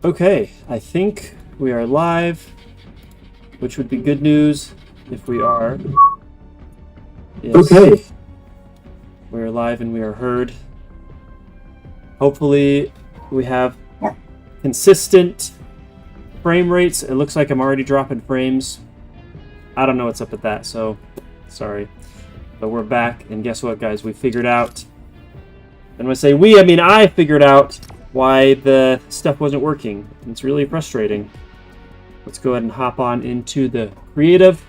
Okay, I think we are live, which would be good news if we are. Yes, Okay. we are live and we are heard. Hopefully, we have consistent frame rates. It looks like I'm already dropping frames. I don't know what's up with that, so sorry. But we're back, and guess what, guys? We figured out. And when I say we, I mean I figured out why the stuff wasn't working. It's really frustrating. Let's go ahead and hop on into the creative.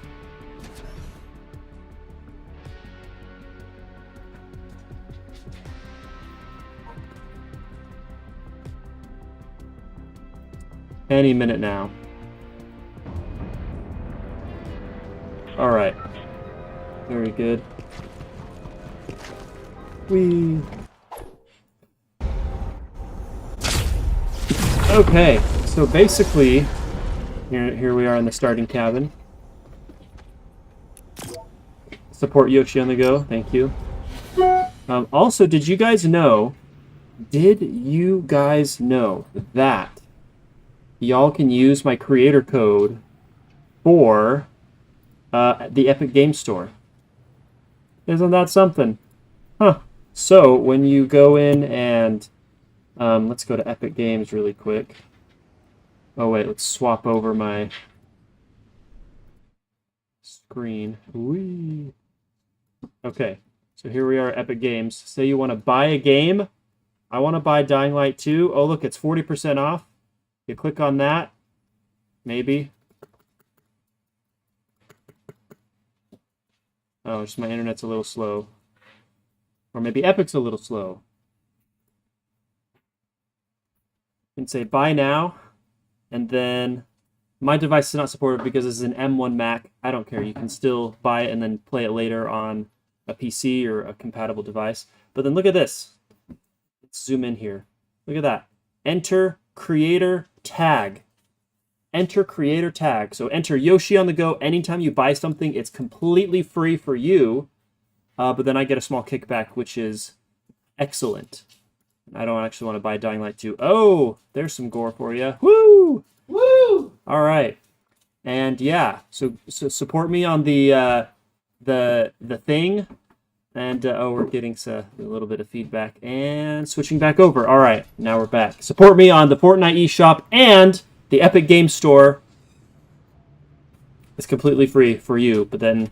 Any minute now. All right. Very good. Okay, so basically, here we are in the starting cabin. Support Yoshi on the go, thank you. Also, did you guys know that y'all can use my creator code for the Epic Game Store? Isn't that something? Huh. So, when you go in and let's go to Epic Games really quick. Oh wait, let's swap over my screen. Whee. Okay, so here we are at Epic Games. Say you want to buy a game. I want to buy Dying Light 2. Oh look, it's 40% off. You click on that. Maybe. Oh, just my internet's a little slow. Or maybe Epic's a little slow. And say buy now, and then my device is not supported because this is an M1 Mac. I don't care. You can still buy it and then play it later on a PC or a compatible device. But then look at this. Let's zoom in here. Look at that. Enter creator tag. Enter creator tag. So enter Yoshi on the go. Anytime you buy something, it's completely free for you. But then I get a small kickback, which is excellent. I don't actually want to buy Dying Light 2. Oh, there's some gore for you. Woo! Woo! All right. And yeah, so support me on the thing. And oh, we're getting a little bit of feedback and switching back over. All right, now we're back. Support me on the Fortnite eShop and the Epic Game Store. It's completely free for you, but then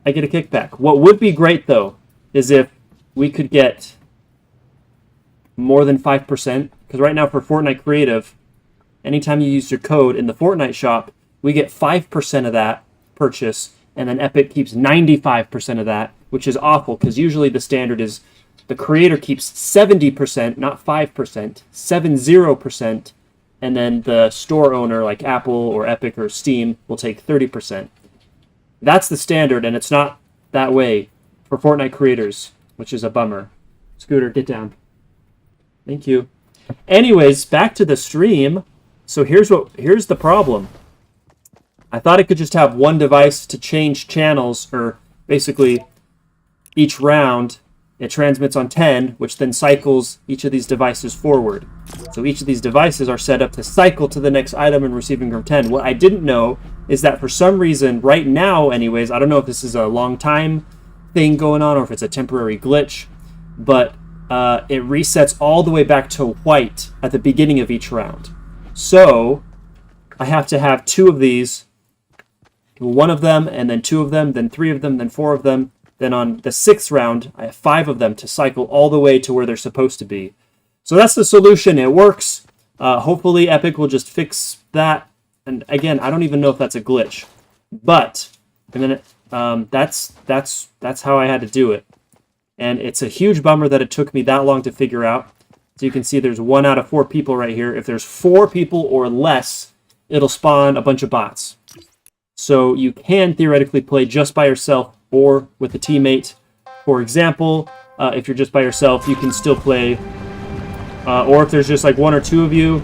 I get a kickback. What would be great though is if we could get more than 5%, because right now for Fortnite Creative, anytime you use your code in the Fortnite shop, we get 5% of that purchase, and then Epic keeps 95% of that, which is awful, because usually the standard is the creator keeps 70%, not 5%, 70%, and then the store owner, like Apple or Epic or Steam, will take 30%. That's the standard, and it's not that way for Fortnite creators, which is a bummer. Scooter, get down. Thank you. Anyways, back to the stream. So here's the problem. I thought I could just have one device to change channels, or basically each round it transmits on 10, which then cycles each of these devices forward. So each of these devices are set up to cycle to the next item and receiving from 10. What I didn't know is that for some reason, right now anyways, I don't know if this is a long time thing going on or if it's a temporary glitch, but it resets all the way back to white at the beginning of each round. So I have to have two of these, one of them, and then two of them, then three of them, then four of them. Then on the sixth round, I have five of them to cycle all the way to where they're supposed to be. So that's the solution. It works. Hopefully Epic will just fix that. And again, I don't even know if that's a glitch, but that's how I had to do it. And it's a huge bummer that it took me that long to figure out. So you can see there's 1 out of 4 people right here. If there's 4 people or less, it'll spawn a bunch of bots. So you can theoretically play just by yourself or with a teammate. For example, if you're just by yourself, you can still play. Or if there's just like 1 or 2 of you,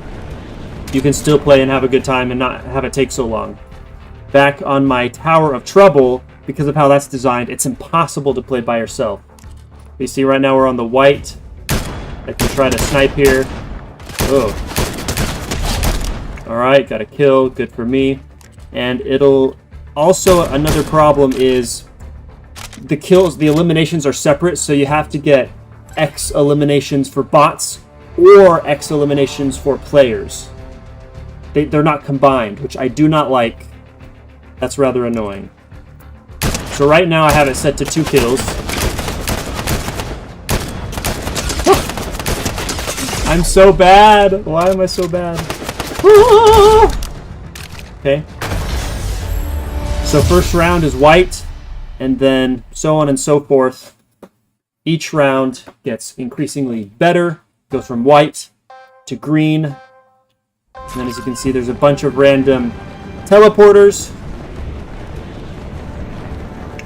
you can still play and have a good time and not have it take so long. Back on my Tower of Trouble, because of how that's designed, it's impossible to play by yourself. You see right now we're on the white. I can try to snipe here. Oh. Alright, got a kill. Good for me. And it'll... Also, another problem is the kills, the eliminations are separate, so you have to get X eliminations for bots or X eliminations for players. They're not combined, which I do not like. That's rather annoying. So right now I have it set to 2 kills. I'm so bad! Why am I so bad? Okay. So first round is white, and then so on and so forth. Each round gets increasingly better. Goes from white to green. And then as you can see, there's a bunch of random teleporters.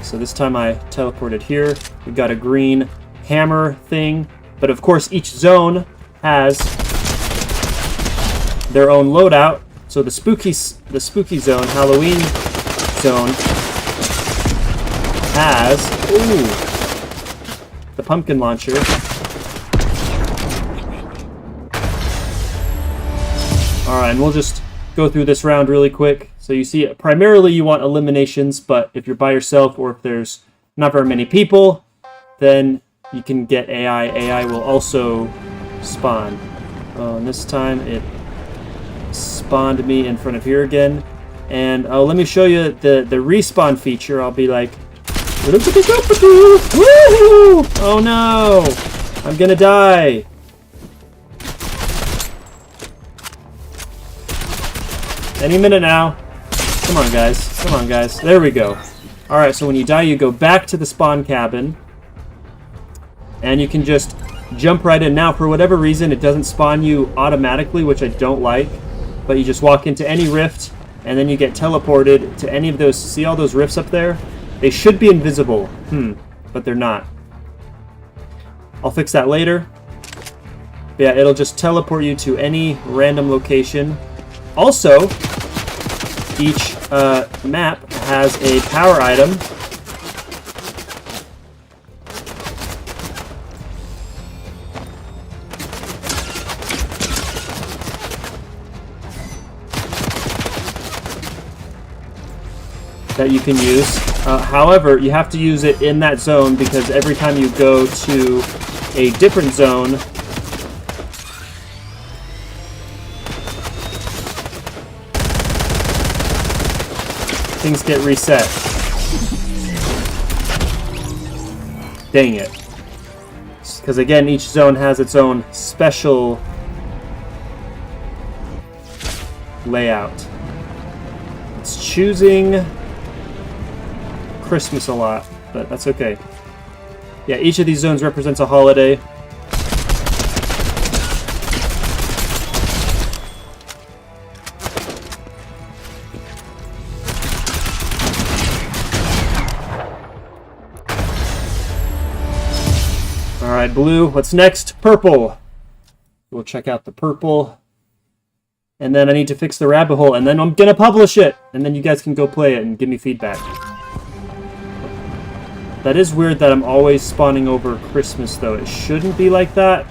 So this time I teleported here. We've got a green hammer thing. But of course, each zone has their own loadout. So the spooky zone, Halloween zone, has the pumpkin launcher. Alright, and we'll just go through this round really quick. So you see, primarily you want eliminations, but if you're by yourself or if there's not very many people, then you can get AI. AI will also spawn. Oh, and this time it spawned me in front of here again. And let me show you the respawn feature. I'll be like, woohoo! Oh no! I'm gonna die. Any minute now. Come on, guys. Come on, guys. There we go. Alright, so when you die, you go back to the spawn cabin. And you can just jump right in. Now, for whatever reason, it doesn't spawn you automatically, which I don't like. But you just walk into any rift, and then you get teleported to any of those. See all those rifts up there? They should be invisible. But they're not. I'll fix that later. But yeah, it'll just teleport you to any random location. Also, each map has a power item. That you can use. However, you have to use it in that zone because every time you go to a different zone, things get reset. Dang it. Because again, each zone has its own special layout. It's choosing Christmas a lot, but that's okay. Yeah, each of these zones represents a holiday. Alright, blue. What's next? Purple. We'll check out the purple. And then I need to fix the rabbit hole, and then I'm gonna publish it! And then you guys can go play it and give me feedback. That is weird that I'm always spawning over Christmas, though. It shouldn't be like that.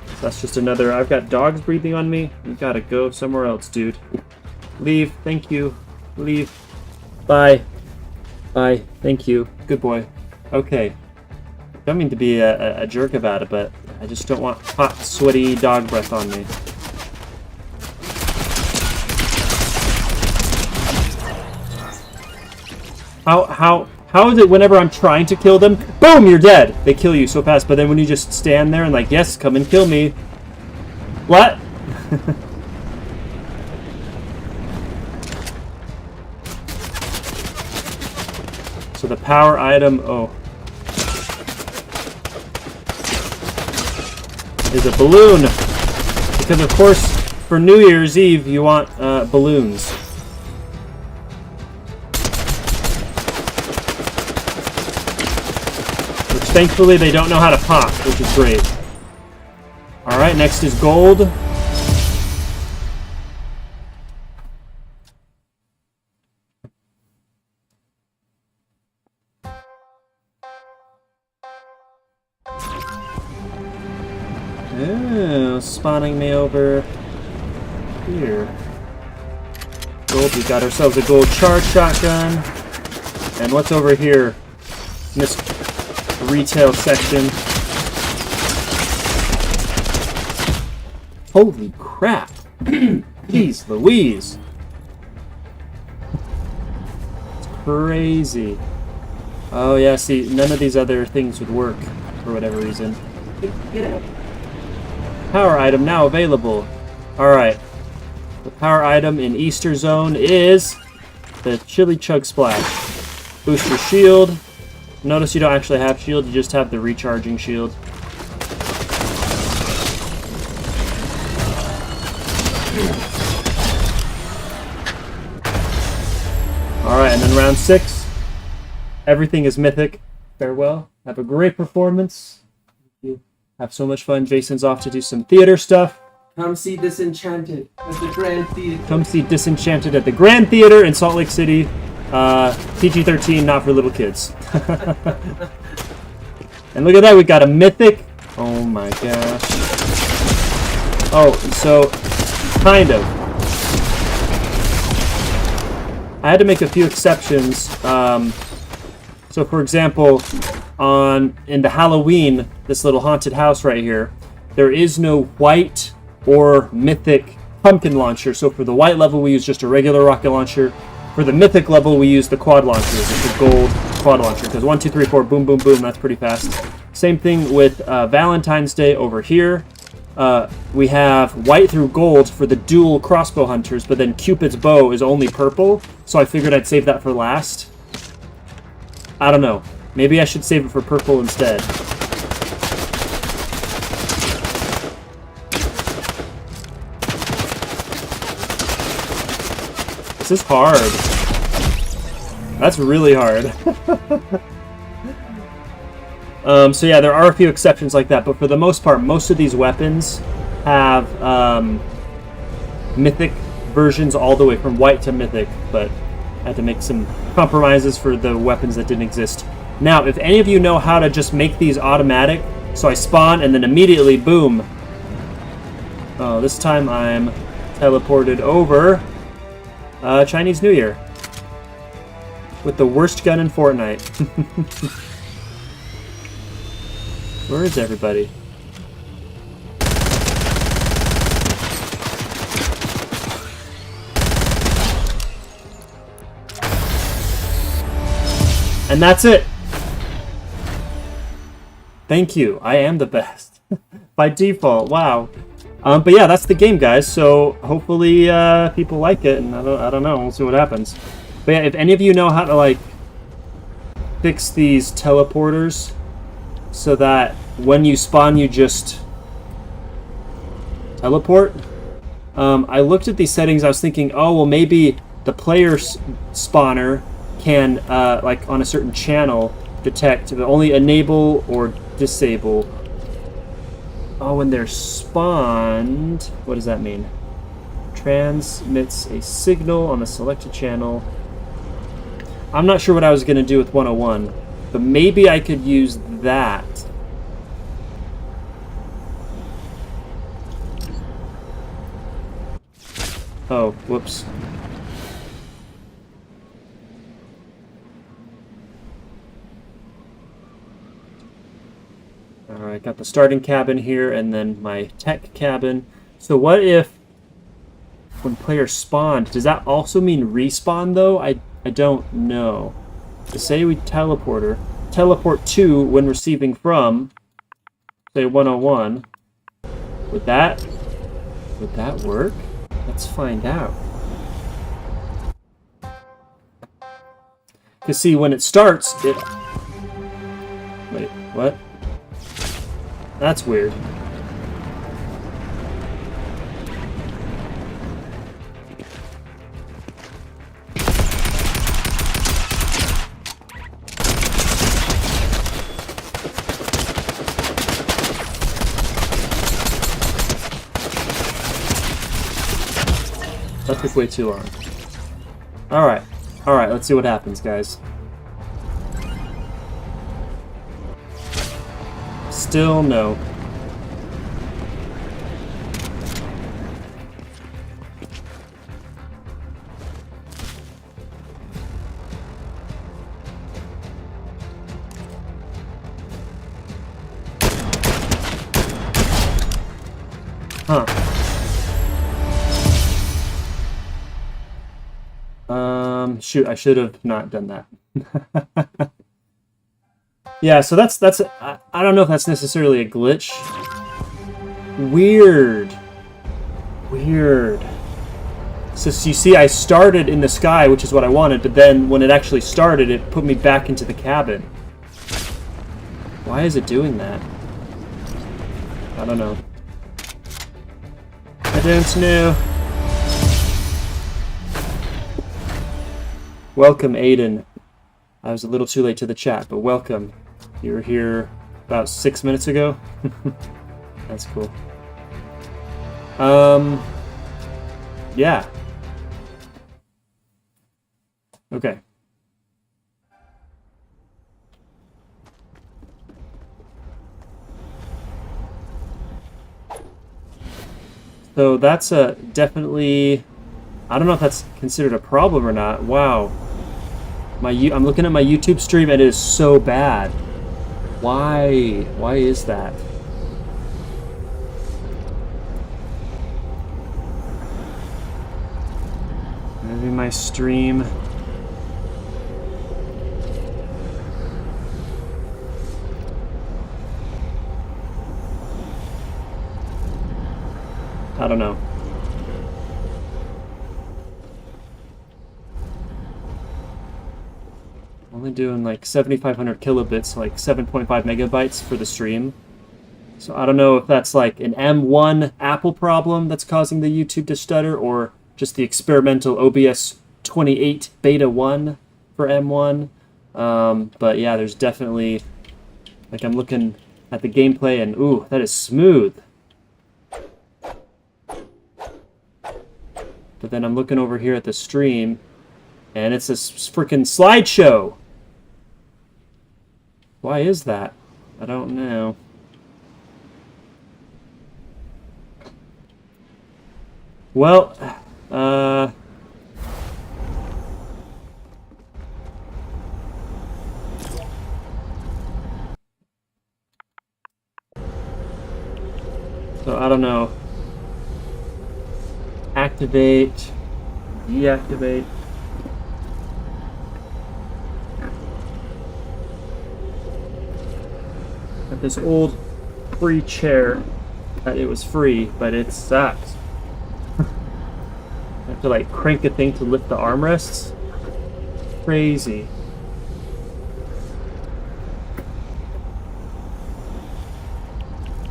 So that's just another... I've got dogs breathing on me. You gotta go somewhere else, dude. Leave. Thank you. Leave. Bye. Bye. Thank you. Good boy. Okay. I don't mean to be a jerk about it, but I just don't want hot, sweaty dog breath on me. How is it whenever I'm trying to kill them, boom, you're dead. They kill you so fast, but then when you just stand there and like, yes, come and kill me. What? So the power item, is a balloon. Because of course, for New Year's Eve, you want balloons. Thankfully, they don't know how to pop, which is great. Alright, next is gold. Oh, spawning me over here? Gold, we got ourselves a gold charge shotgun. And what's over here? In this retail section. Holy crap. Jeez Louise. It's crazy. Oh yeah, see, none of these other things would work for whatever reason. Get out. Power item now available. Alright. The power item in Easter Zone is the Chili Chug Splash. Boost your shield. Notice you don't actually have shield, you just have the recharging shield. Alright, and then round 6. Everything is mythic. Farewell. Have a great performance. You have so much fun. Jason's off to do some theater stuff. Come see Disenchanted at the Grand Theater. Come see Disenchanted at the Grand Theater in Salt Lake City. PG-13, not for little kids. And look at that, we got a mythic. Oh my gosh. Oh, so, kind of. I had to make a few exceptions. So for example, in the Halloween, this little haunted house right here, there is no white or mythic pumpkin launcher. So for the white level, we use just a regular rocket launcher. For the mythic level, we use the quad launcher, it's a gold quad launcher, because 1, 2, 3, 4, boom, boom, boom, that's pretty fast. Same thing with Valentine's Day over here. We have white through gold for the dual crossbow hunters, but then Cupid's bow is only purple, so I figured I'd save that for last. I don't know. Maybe I should save it for purple instead. This is hard. That's really hard. So yeah, there are a few exceptions like that, but for the most part, most of these weapons have mythic versions all the way from white to mythic, but I had to make some compromises for the weapons that didn't exist. Now, if any of you know how to just make these automatic, so I spawn and then immediately, boom. Oh, this time I'm teleported over Chinese New Year with the worst gun in Fortnite. Where is everybody? And that's it. Thank you. I am the best. By default. Wow. But yeah, that's the game, guys. So hopefully people like it, and I don't know. We'll see what happens. But yeah, if any of you know how to like fix these teleporters so that when you spawn, you just teleport. I looked at these settings. I was thinking, oh well, maybe the player spawner can like on a certain channel detect but only enable or disable. Oh, when they're spawned, what does that mean? Transmits a signal on the selected channel. I'm not sure what I was going to do with 101, but maybe I could use that. Oh, whoops. Alright, got the starting cabin here, and then my tech cabin. So what if, when players spawned, does that also mean respawn, though? I don't know. To say we teleport to when receiving from, say, 101, would that work? Let's find out. Because see, when it starts, it... Wait, what? That's weird. That took way too long. Alright. Alright, let's see what happens, guys. Still no. Huh. Shoot, I should have not done that. Yeah, so that's I don't know if that's necessarily a glitch. Weird. Weird. So you see, I started in the sky, which is what I wanted, but then when it actually started, it put me back into the cabin. Why is it doing that? I don't know. I don't know. Welcome, Aiden. I was a little too late to the chat, but welcome. You were here about 6 minutes ago. That's cool. Yeah. Okay. So that's a definitely, I don't know if that's considered a problem or not. Wow. I'm looking at my YouTube stream and it is so bad. Why? Why is that? Maybe my stream. I don't know. Only doing like 7,500 kilobits, like 7.5 megabytes for the stream. So I don't know if that's like an M1 Apple problem that's causing the YouTube to stutter, or just the experimental OBS 28 beta 1 for M1. But yeah, there's definitely, like, I'm looking at the gameplay and ooh, that is smooth. But then I'm looking over here at the stream and it's a freaking slideshow. Why is that? I don't know. Well, so I don't know. Activate, deactivate. Got this old free chair that it was free, but it sucks. I have to like crank a thing to lift the armrests. Crazy.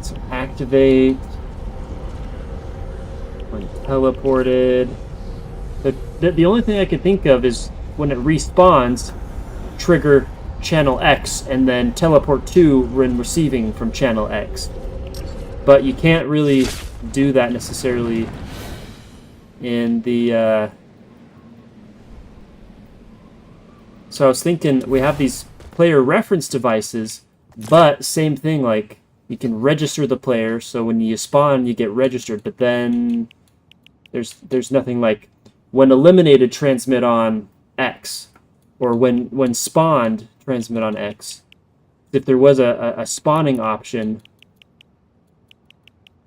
So activate. When teleported. The only thing I can think of is when it respawns, trigger channel X and then teleport to when receiving from channel X. But you can't really do that necessarily in the so I was thinking we have these player reference devices, but same thing, like you can register the player, so when you spawn you get registered, but then there's nothing like when eliminated transmit on X, or when spawned transmit on X. If there was a spawning option,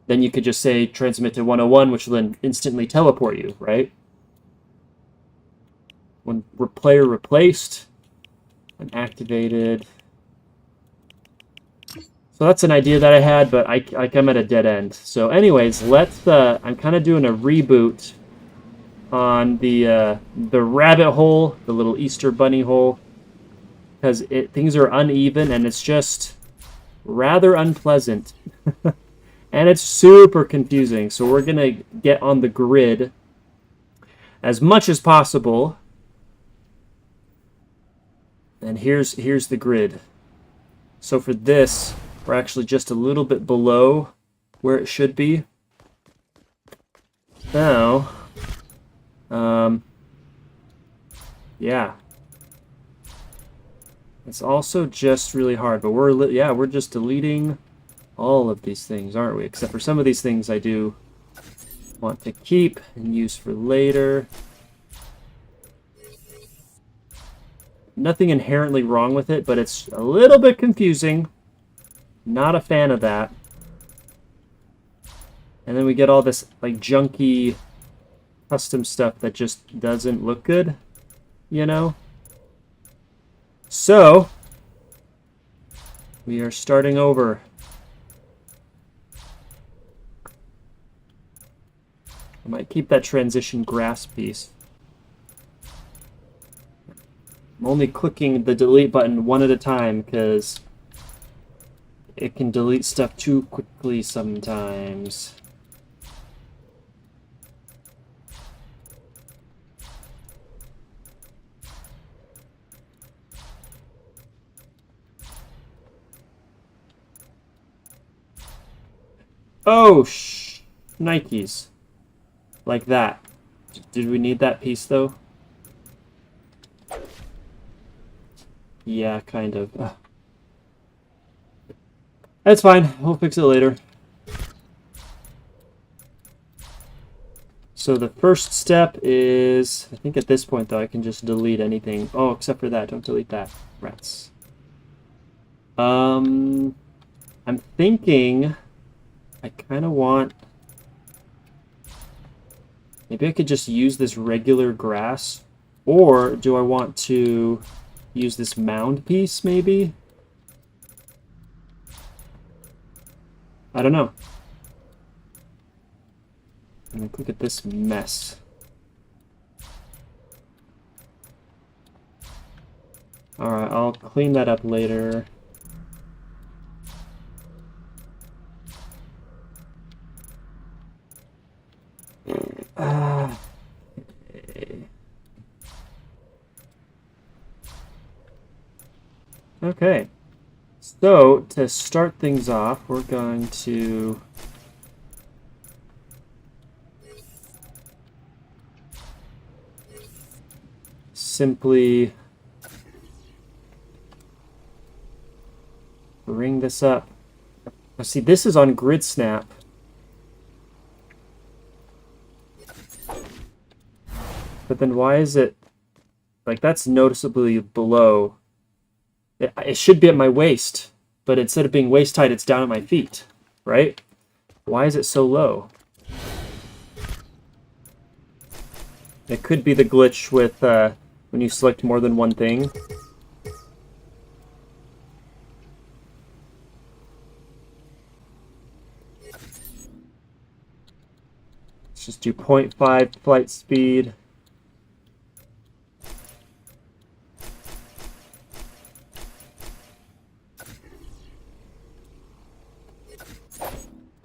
then you could just say transmit to 101, which will then instantly teleport you, right? When player replaced and activated. So that's an idea that I had, but I come at a dead end. So anyways, let's, I'm kind of doing a reboot on the rabbit hole, the little Easter bunny hole, because things are uneven and it's just rather unpleasant. And it's super confusing, so we're going to get on the grid as much as possible. And here's the grid. So for this, we're actually just a little bit below where it should be. Now, yeah. It's also just really hard, but we're just deleting all of these things, aren't we? Except for some of these things I do want to keep and use for later. Nothing inherently wrong with it, but it's a little bit confusing. Not a fan of that. And then we get all this like junky custom stuff that just doesn't look good, you know? So, we are starting over. I might keep that transition grass piece. I'm only clicking the delete button one at a time because it can delete stuff too quickly sometimes. Oh, Nikes. Like that. Did we need that piece, though? Yeah, kind of. Ugh. That's fine. We'll fix it later. So the first step is... I think at this point, though, I can just delete anything. Oh, except for that. Don't delete that. Rats. I'm thinking... I kind of want... Maybe I could just use this regular grass. Or do I want to use this mound piece, maybe? I don't know. I'm gonna look at this mess. Alright, I'll clean that up later. Okay. So, to start things off, we're going to... simply bring this up. Now, see, this is on grid snap. But then why is it... Like, that's noticeably below. It should be at my waist, but instead of being waist height, it's down at my feet, right? Why is it so low? It could be the glitch with when you select more than one thing. Let's just do 0.5 flight speed.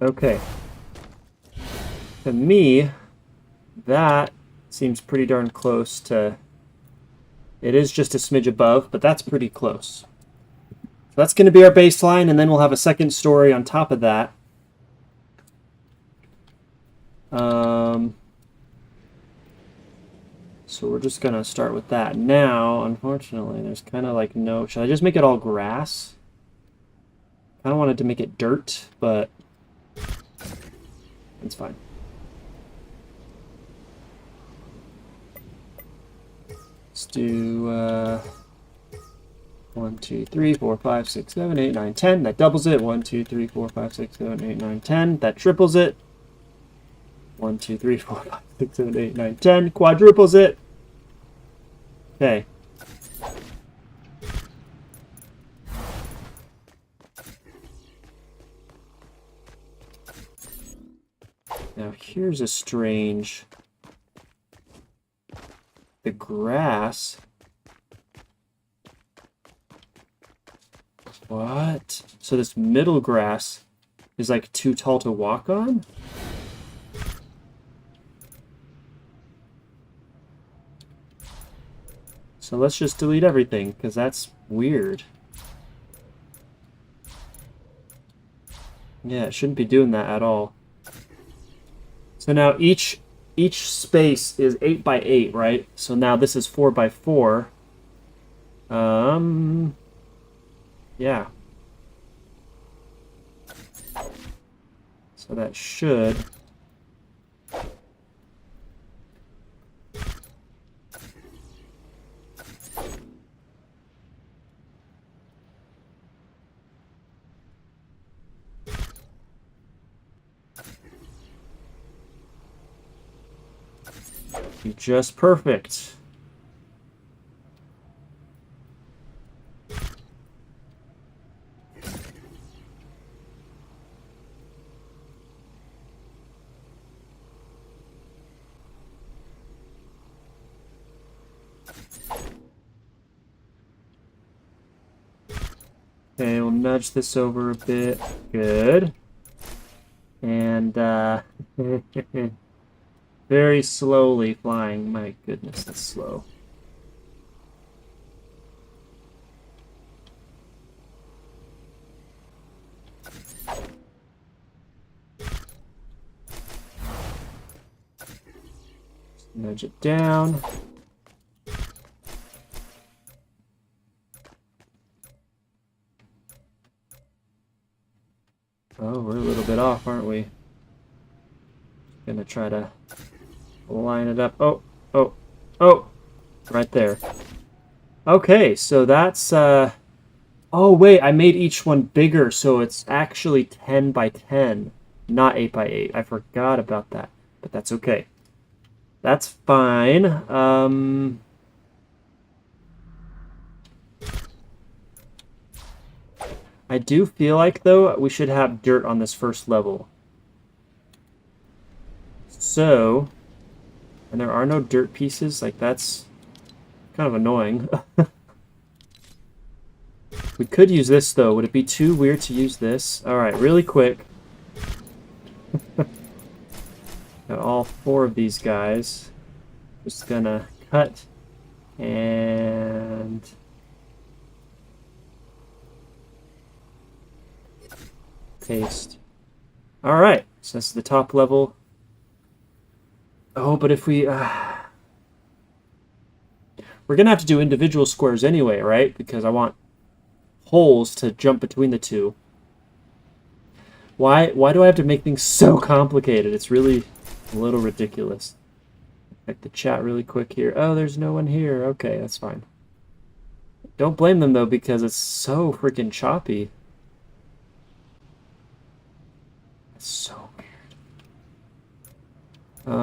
Okay. To me, that seems pretty darn close to... It is just a smidge above, but that's pretty close. So that's going to be our baseline, and then we'll have a second story on top of that. So we're just going to start with that. Now, unfortunately, there's kind of like no... Should I just make it all grass? I kind of wanted to make it dirt, but... It's fine. Let's do 1, 2, 3, 4, 5, 6, 7, 8, 9, 10. That doubles it. 1, 2, 3, 4, 5, 6, 7, 8, 9, 10. That triples it. 1, 2, 3, 4, 5, 6, 7, 8, 9, 10. Quadruples it. Okay. Now here's a strange... The grass... What? So this middle grass is like too tall to walk on? So let's just delete everything, because that's weird. Yeah, it shouldn't be doing that at all. So now each space is 8 by 8, right? So now this is 4 by 4. Yeah. So that should... Be just perfect. Okay, we'll nudge this over a bit. Good. And, very slowly flying. My goodness, that's slow. Just nudge it down. Oh, we're a little bit off, aren't we? Gonna try to line it up. Oh, oh, oh! Right there. Okay, so that's, oh, wait, I made each one bigger, so it's actually 10 by 10, not 8 by 8. I forgot about that, but that's okay. That's fine. I do feel like, though, we should have dirt on this first level. So, and there are no dirt pieces, like that's kind of annoying. We could use this, though. Would it be too weird to use this? Alright, really quick. Got all 4 of these guys. Just gonna cut and paste. Alright, so that's the top level. Oh, but if we... we're gonna have to do individual squares anyway, right? Because I want holes to jump between the two. Why do I have to make things so complicated? It's really a little ridiculous. Check the chat really quick here. Oh, there's no one here. Okay, that's fine. Don't blame them, though, because it's so freaking choppy. It's so weird. Okay.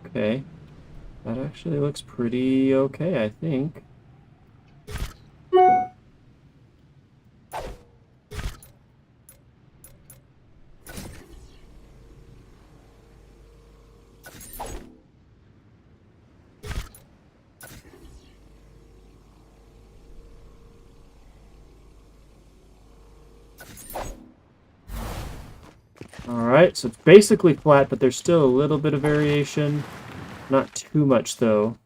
Okay. That actually looks pretty okay, I think. Alright, so it's basically flat, but there's still a little bit of variation. Not too much, though.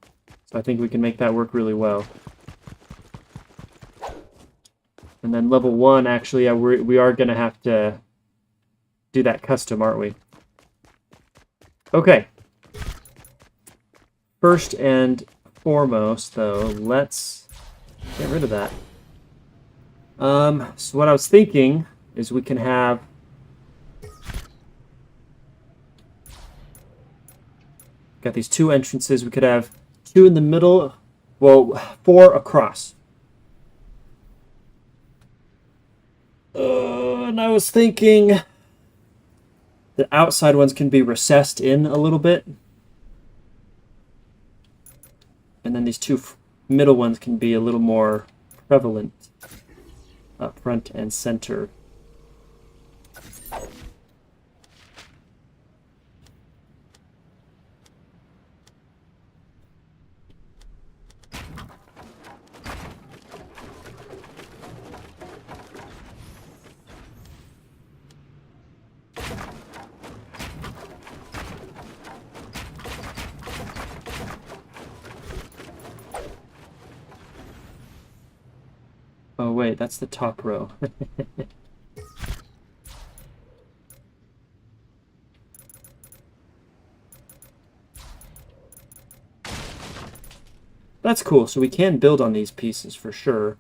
So I think we can make that work really well. And then level 1, actually, we are going to have to do that custom, aren't we? Okay. First and foremost, though, let's get rid of that. So what I was thinking is we can have... Got these 2 entrances. We could have 2 in the middle. Well, 4 across. And I was thinking the outside ones can be recessed in a little bit. And then these 2 middle ones can be a little more prevalent up front and center. Oh wait, that's the top row. That's cool, so we can build on these pieces for sure.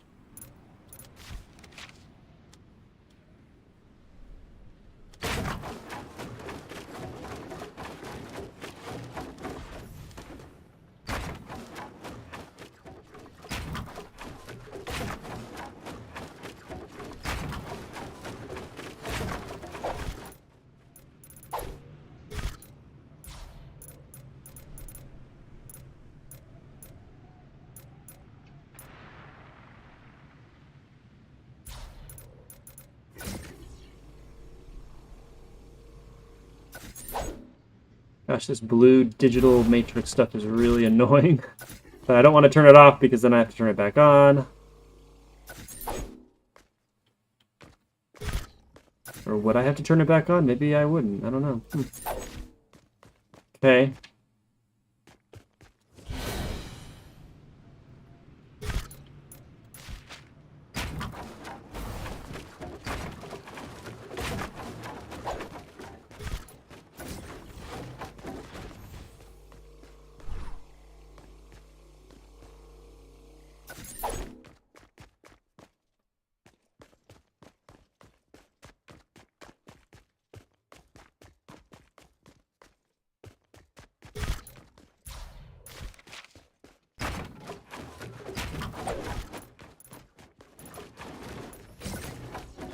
Gosh, this blue digital matrix stuff is really annoying. But I don't want to turn it off because then I have to turn it back on. Or would I have to turn it back on? Maybe I wouldn't. I don't know. Okay.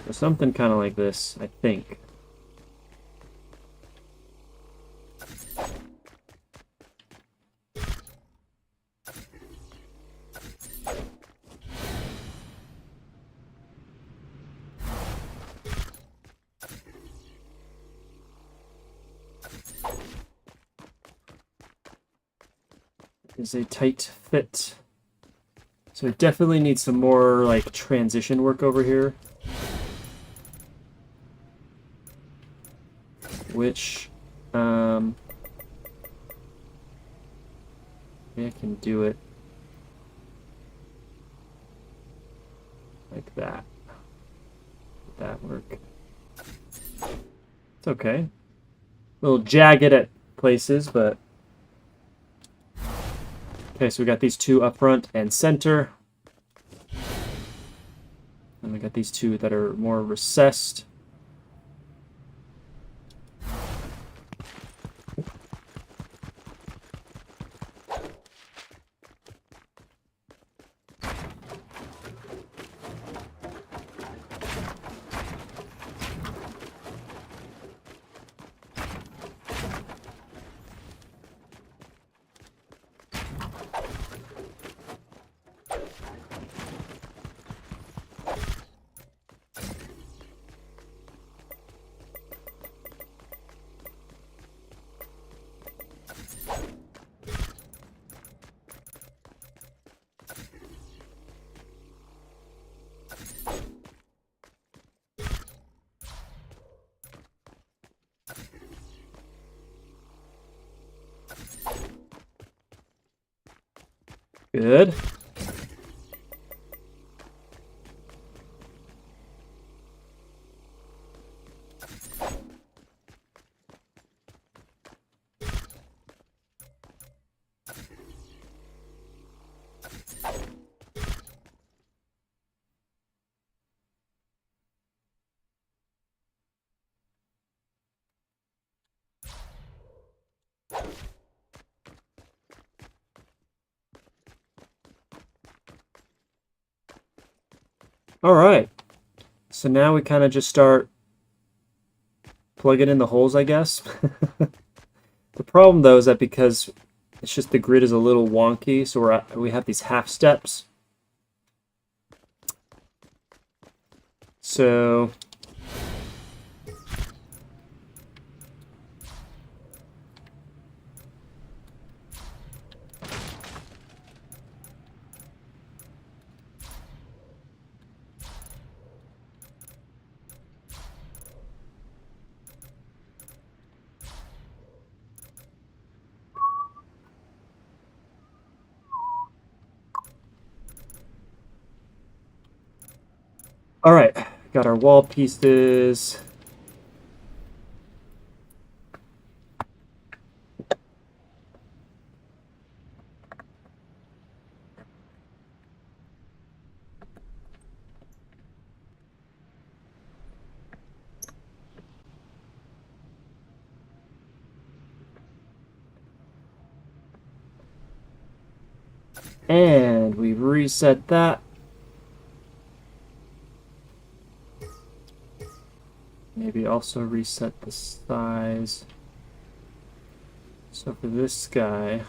So something kind of like this, I think. Is a tight fit. So it definitely needs some more like transition work over here. Which maybe I can do it like that. Would that work? It's okay. A little jagged at places, but okay, so we got these two up front and center. And we got these two that are more recessed. Good. All right. So now we kind of just start plugging in the holes, I guess. The problem though is that because it's just the grid is a little wonky, so we have these half steps. So All right, got our wall pieces. And we reset that. Maybe also reset the size. So for this guy,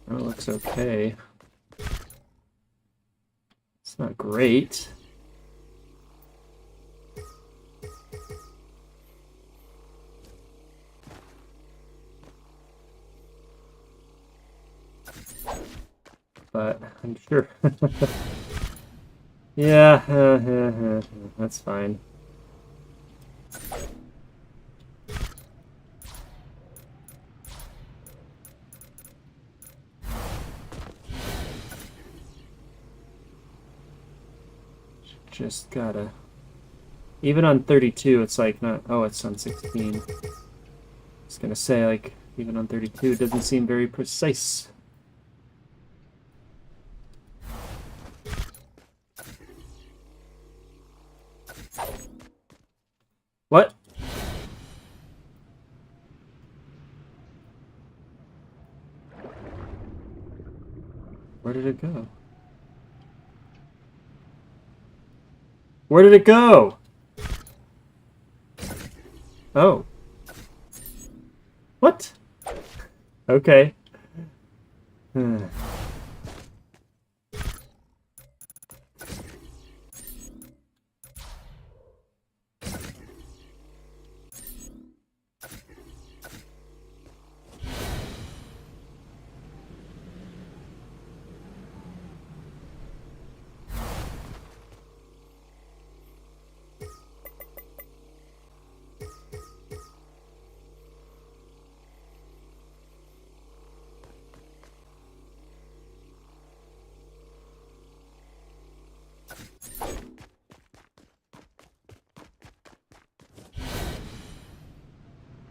that looks okay. It's not great. But I'm sure. Yeah, that's fine. Just gotta... Even on 32, it's like not... Oh, it's on 16. I was gonna say, like, even on 32, it doesn't seem very precise. What? Where did it go? Where did it go? Oh. What? Okay.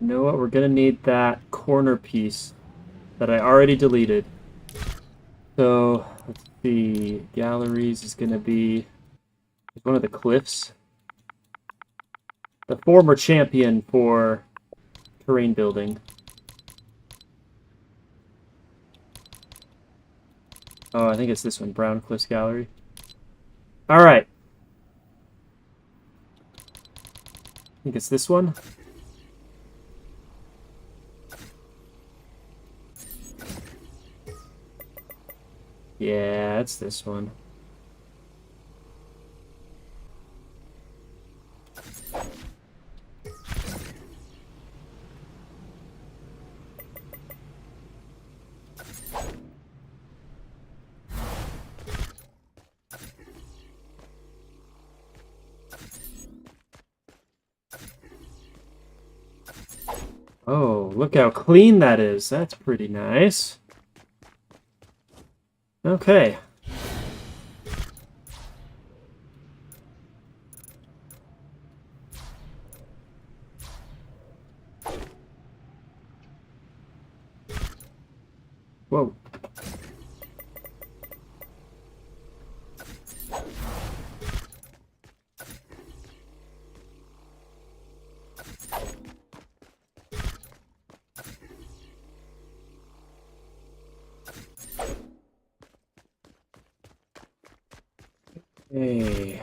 You know what? We're gonna need that corner piece that I already deleted. So, let's see. Galleries is gonna be one of the cliffs. The former champion for terrain building. Oh, I think it's this one, Brown Cliffs Gallery. Alright. I think it's this one. Yeah, it's this one. Oh, look how clean that is. That's pretty nice. Okay. Whoa. Hey.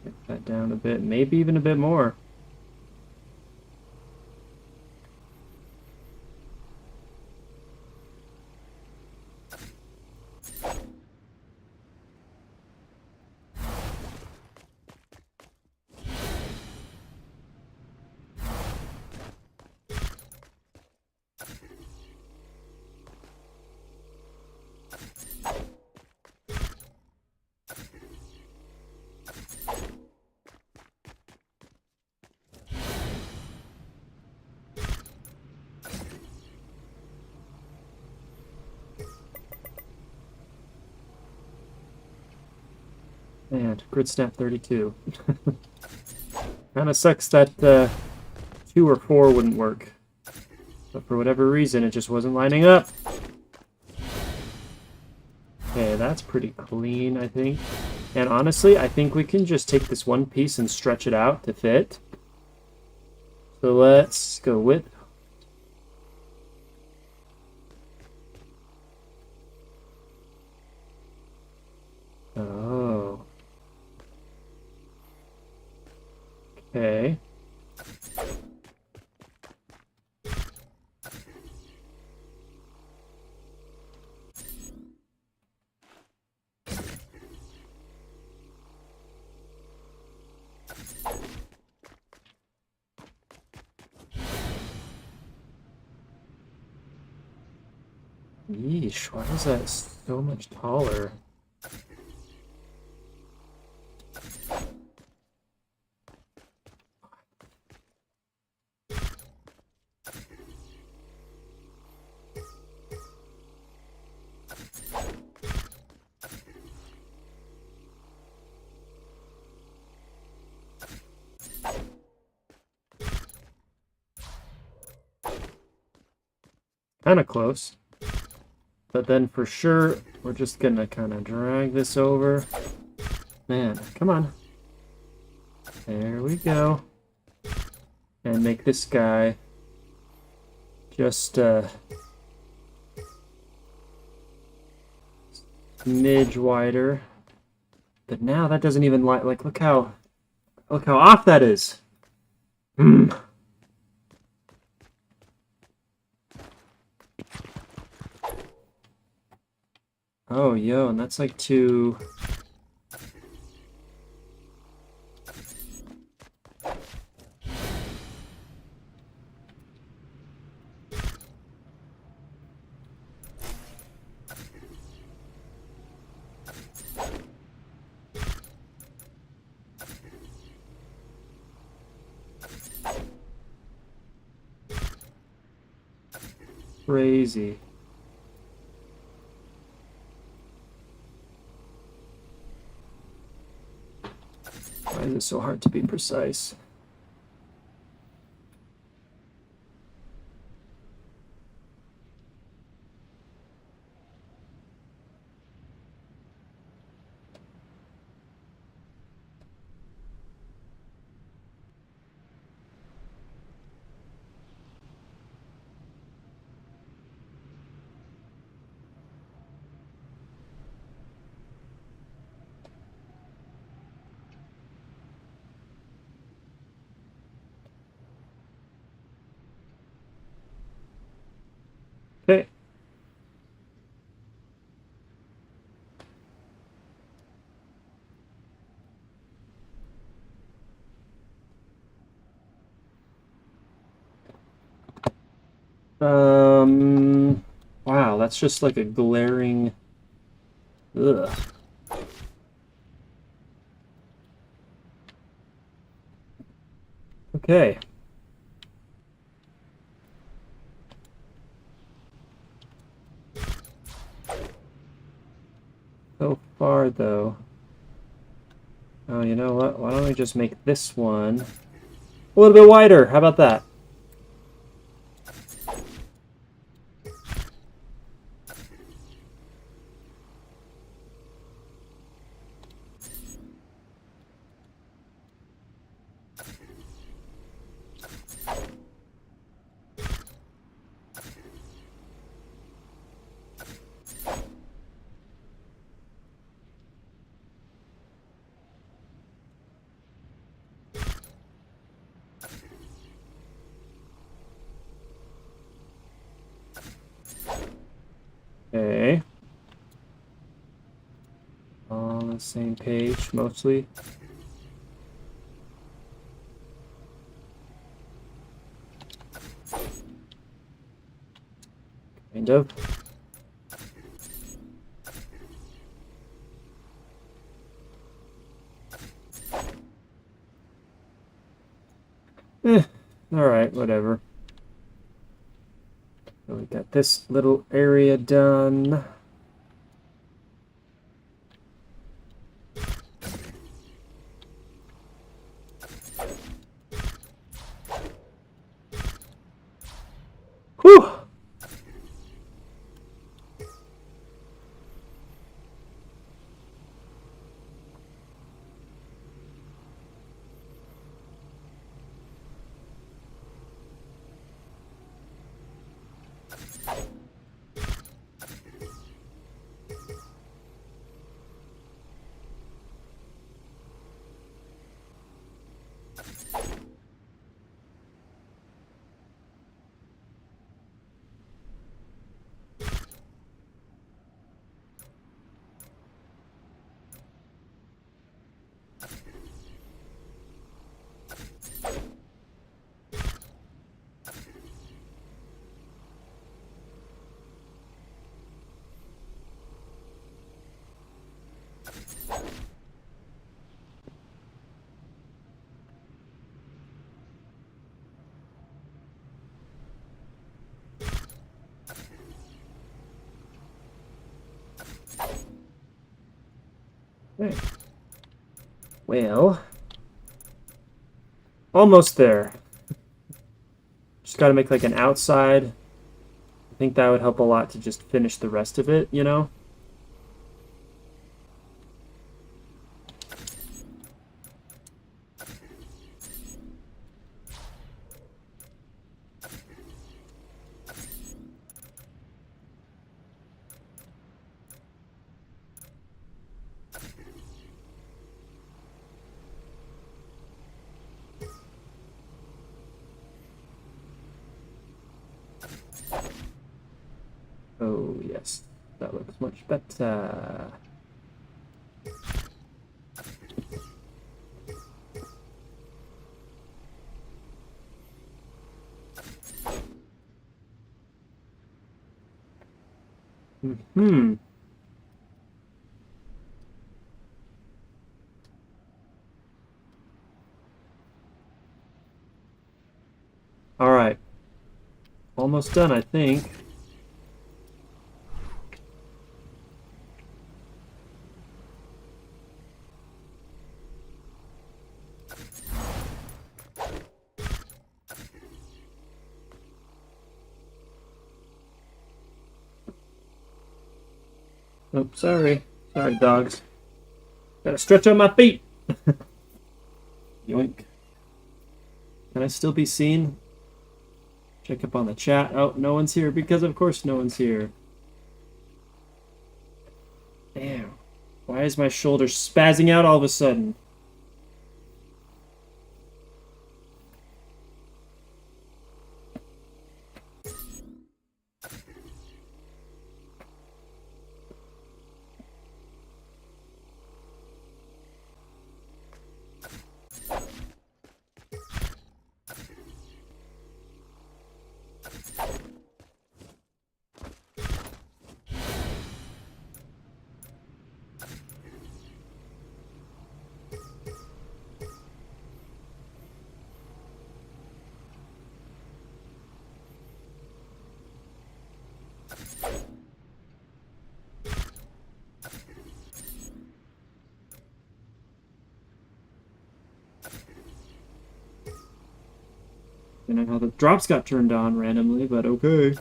Get that down a bit, maybe even a bit more. Man, grid snap 32. Kind of sucks that 2 or 4 wouldn't work. But for whatever reason, it just wasn't lining up. Okay, that's pretty clean, I think. And honestly, I think we can just take this one piece and stretch it out to fit. So let's go with... Oh. Okay. Yeesh, why is that so much taller? Kind of close. But then for sure, we're just gonna kind of drag this over. Man, come on. There we go. And make this guy just smidge wider. But now that doesn't even like look how off that is. Oh, yo, and that's like too... crazy. Why is it so hard to be precise? Okay. Wow, that's just like a glaring... Ugh. Okay. So far, though... Oh, you know what? Why don't we just make this one a little bit wider? How about that? Okay. On the same page, mostly. Kind of. Alright, whatever. So we got this little area done. Okay. Well, almost there. Just got to make like an outside. I think that would help a lot to just finish the rest of it, you know? Oh, yes. That looks much better. Hmm. All right. Almost done, I think. Oh, sorry. Sorry, dogs. Gotta stretch on my feet. Yoink. Can I still be seen? Check up on the chat. Oh, no one's here because of course no one's here. Damn. Why is my shoulder spazzing out all of a sudden? I don't know how the drops got turned on randomly, but okay.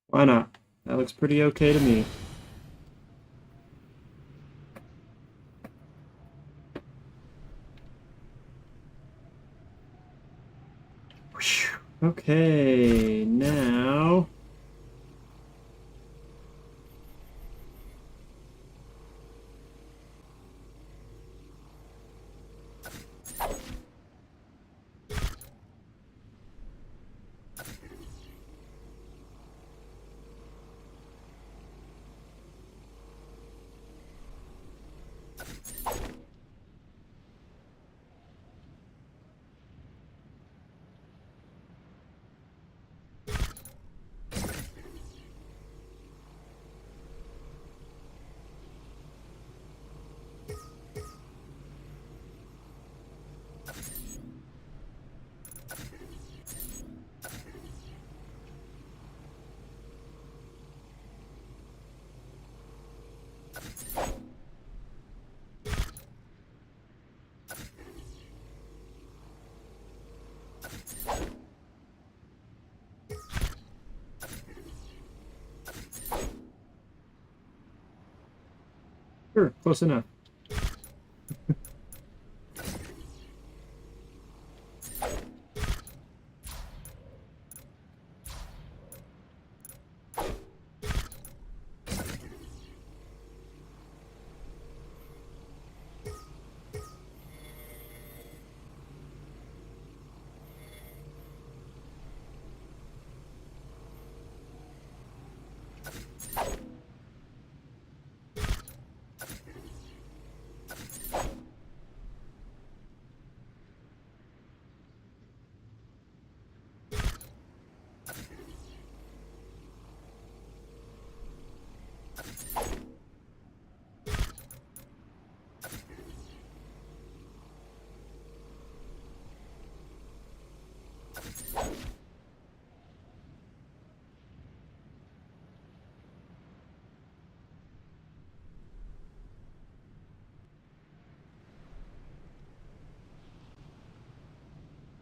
Why not? That looks pretty okay to me. Whew. Okay, now... Sure, close enough.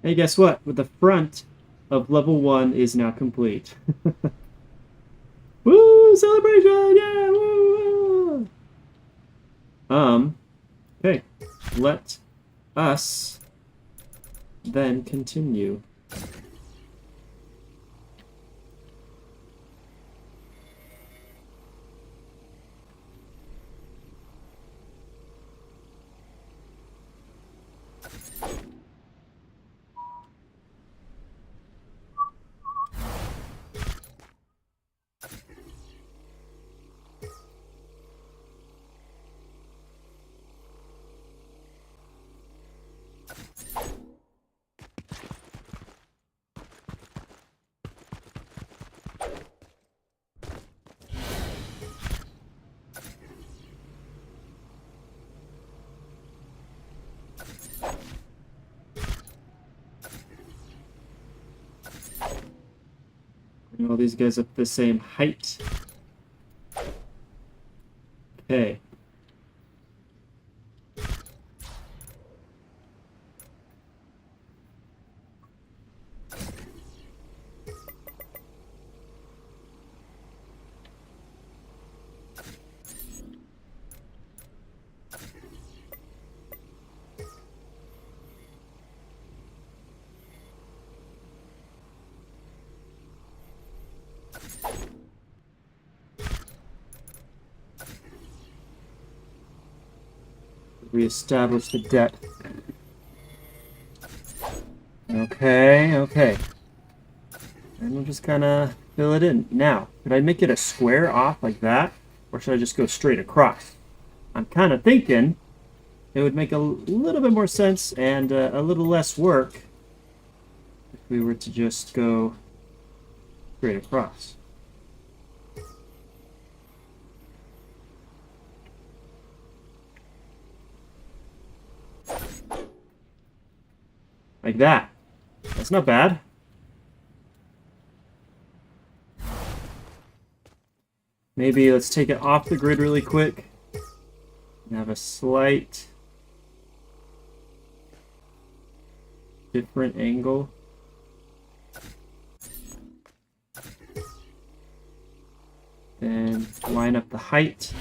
Hey, guess what? With the front of level 1 is now complete. Woo! Celebration! Yeah! Woo! Okay. Let us then continue. Bring all these guys up the same height. Okay. Reestablish the depth. Okay, okay. And we'll just kind of fill it in. Now, could I make it a square off like that? Or should I just go straight across? I'm kind of thinking it would make a little bit more sense and a little less work if we were to just go straight across. Like that. That's not bad. Maybe let's take it off the grid really quick and have a slight different angle. Then line up the height.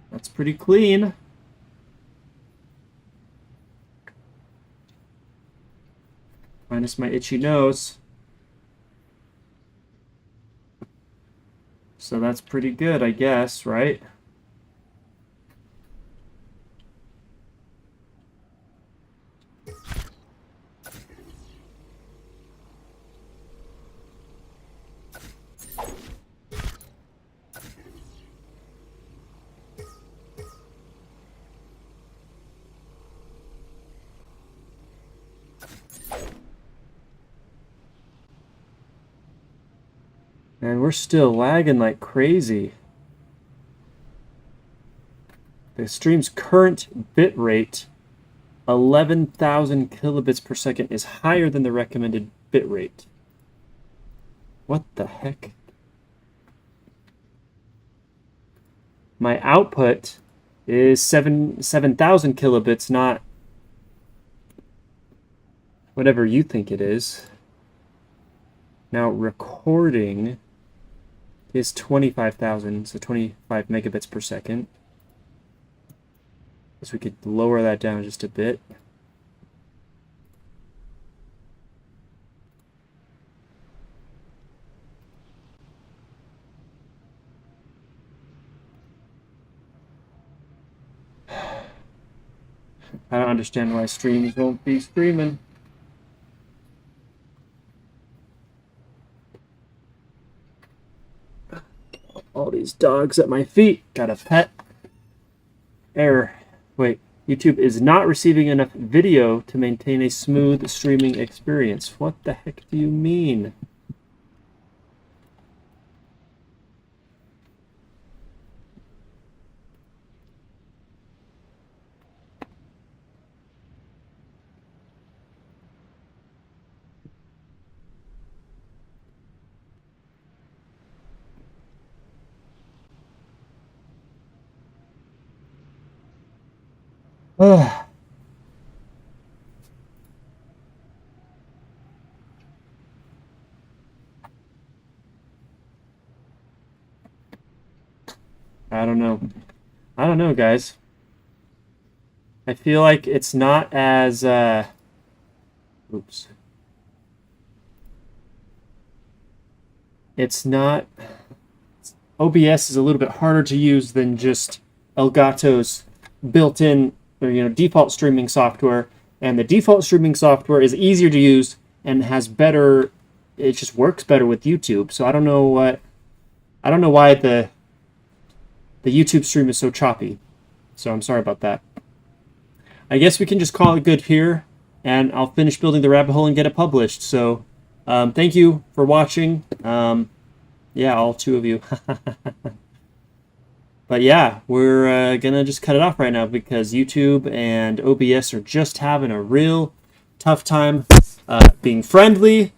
That's pretty clean. Minus my itchy nose. So that's pretty good, I guess, right? And we're still lagging like crazy. The stream's current bit rate, 11,000 kilobits per second, is higher than the recommended bit rate. What the heck? My output is 7,000 kilobits, not whatever you think it is. Now recording is 25,000, so 25 megabits per second. So we could lower that down just a bit. I don't understand why streams won't be streaming. All these dogs at my feet. Got a pet. Error. Wait. YouTube is not receiving enough video to maintain a smooth streaming experience. What the heck do you mean? Ugh. I don't know. I don't know, guys. I feel like it's not as oops. It's not OBS is a little bit harder to use than just Elgato's built-in or default streaming software, and the default streaming software is easier to use and has better it just works better with YouTube. So I don't know why the YouTube stream is so choppy. So I'm sorry about that. I guess we can just call it good here, and I'll finish building the rabbit hole and get it published. So thank you for watching. Yeah, all two of you. But yeah, we're gonna just cut it off right now because YouTube and OBS are just having a real tough time being friendly